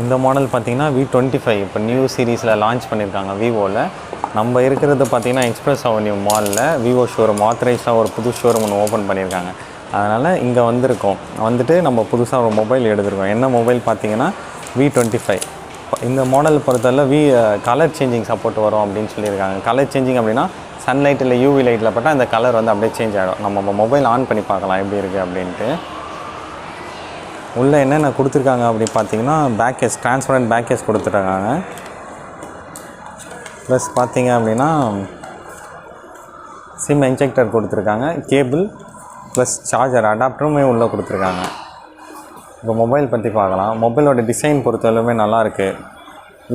இந்த மாடல் பார்த்தீங்கன்னா V25 இப்போ நியூ சீரீஸில் லான்ச் பண்ணியிருக்காங்க விவோவில். நம்ம இருக்கிறது பார்த்தீங்கன்னா எக்ஸ்பிரஸ் அவென்யூ மாலில் விவோ ஷோரூம் ஆத்தரைஸாக ஒரு புது ஷோரூம் ஒன்று ஓப்பன் பண்ணியிருக்காங்க. அதனால் இங்கே வந்திருக்கோம். வந்துட்டு நம்ம புதுசாக ஒரு மொபைல் எடுத்துருக்கோம். என்ன மொபைல் பார்த்தீங்கன்னா V25. இந்த மாடல் பொறுத்தவரை கலர் சேஞ்சிங் சப்போர்ட் வரும் அப்படின்னு சொல்லியிருக்காங்க. கலர் சேஞ்சிங் அப்படின்னா சன்லைட் இல்லை யூவி லைட்டில் பட்டால் அந்த கலர் வந்து அப்படியே சேஞ்ச் ஆகிடும். நம்ம மொபைல் ஆன் பண்ணி பார்க்கலாம் எப்படி இருக்குது அப்படின்ட்டு. உள்ளே என்னென்ன கொடுத்துருக்காங்க அப்படி பார்த்தீங்கன்னா back case, transparent back case கொடுத்துருக்காங்க. ப்ளஸ் பார்த்தீங்க அப்படின்னா சிம் இன்ஜெக்டர் கொடுத்துருக்காங்க, கேபிள் ப்ளஸ் சார்ஜர் அடாப்டருமே உள்ளே கொடுத்துருக்காங்க. இப்போ மொபைல் பற்றி பார்க்கலாம். மொபைலோட டிசைன் பொறுத்தவரையுமே நல்லாயிருக்கு.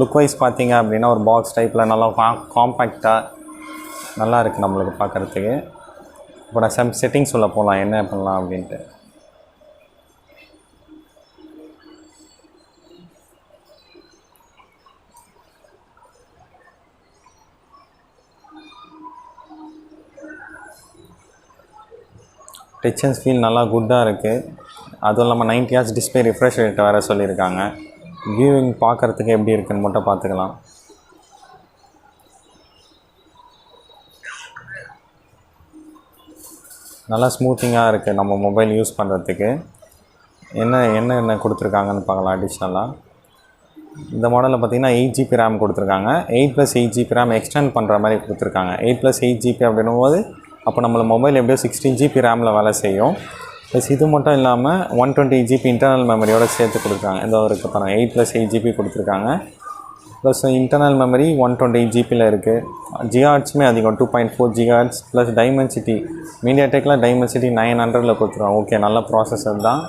லுக் வைஸ் பார்த்தீங்க அப்படின்னா ஒரு பாக்ஸ் டைப்பில் நல்லா காம்பேக்டாக நல்லா இருக்குது நம்மளுக்கு பார்க்குறதுக்கு. இப்போ நான் செட்டிங்ஸ் உள்ள போகலாம், என்ன பண்ணலாம் அப்படின்ட்டு. டச் அண்ட் ஃபீல் நல்லா குட்டாக இருக்குது. அதுவும் இல்லாமல் 90 Hz டிஸ்பிளே ரிஃப்ரெஷ் ரேட் வேறு சொல்லியிருக்காங்க. வியூவிங் பார்க்குறதுக்கு எப்படி இருக்குன்னு மட்டும் பார்த்துக்கலாம். நல்லா ஸ்மூத்திங்காக இருக்குது நம்ம மொபைல் யூஸ் பண்ணுறதுக்கு. என்ன கொடுத்துருக்காங்கன்னு பார்க்கலாம். அடிஷ்னலாக இந்த மாடலில் பார்த்திங்கன்னா 8GB ரேம் கொடுத்துருக்காங்க. 8+8GB ரேம் எக்ஸ்டெண்ட் பண்ணுற மாதிரி கொடுத்துருக்காங்க. 8+8GB அப்படின்னும் போது அப்போ நம்மள மொபைல் எப்படியோ 16GB ரேமில் வேலை செய்யும். ப்ளஸ் இது மட்டும் இல்லாமல் 128GB இன்டர்னல் மெமரியோடு சேர்த்து கொடுத்துருக்காங்க. இந்த ஒரு 8+8GB கொடுத்துருக்காங்க. ப்ளஸ் இன்டர்னல் மெமரி 128GBயில் இருக்குது. ஜிஹார்ட்ஸுமே அதிகம் 2.4 GHz ப்ளஸ் டைமென்சிட்டி மீடியாடெக்கில் டைமென்சிட்டி 900 கொடுத்துருவாங்க. ஓகே, நல்ல ப்ராசஸர் தான்.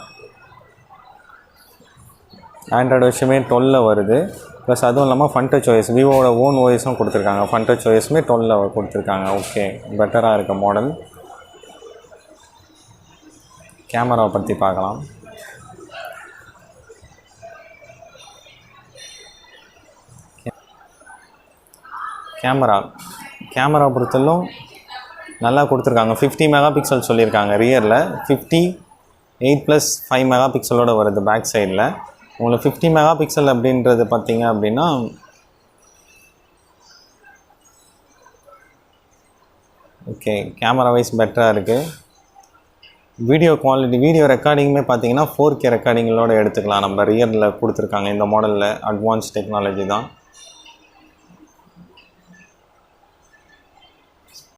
ஆண்ட்ராய்டு விஷயமே 12 வருது. ப்ளஸ் அதுவும் இல்லாமல் ஃபன் டச் ஓஎஸ், விவோட ஓன் ஓஎஸும் கொடுத்துருக்காங்க. ஃபன் டச் ஓஎஸுமே 12 கொடுத்துருக்காங்க. ஓகே, பெட்டராக இருக்க மாடல். கேமராவை பற்றி பார்க்கலாம். கேமரா பொறுத்தலும் நல்லா கொடுத்துருக்காங்க. 50 MP சொல்லியிருக்காங்க ரியரில். 58+5 MP வருது பேக் சைடில். உங்களுக்கு 50 MP அப்படின்றது பார்த்தீங்க அப்படின்னா ஓகே, கேமரா வைஸ் பெட்டராக இருக்குது. வீடியோ குவாலிட்டி, வீடியோ ரெக்கார்டிங்குமே பார்த்தீங்கன்னா 4K ரெக்கார்டிங்களோடு எடுத்துக்கலாம். நம்ம ரியரில் கொடுத்துருக்காங்க. இந்த மாடலில் அட்வான்ஸ் டெக்னாலஜி தான்.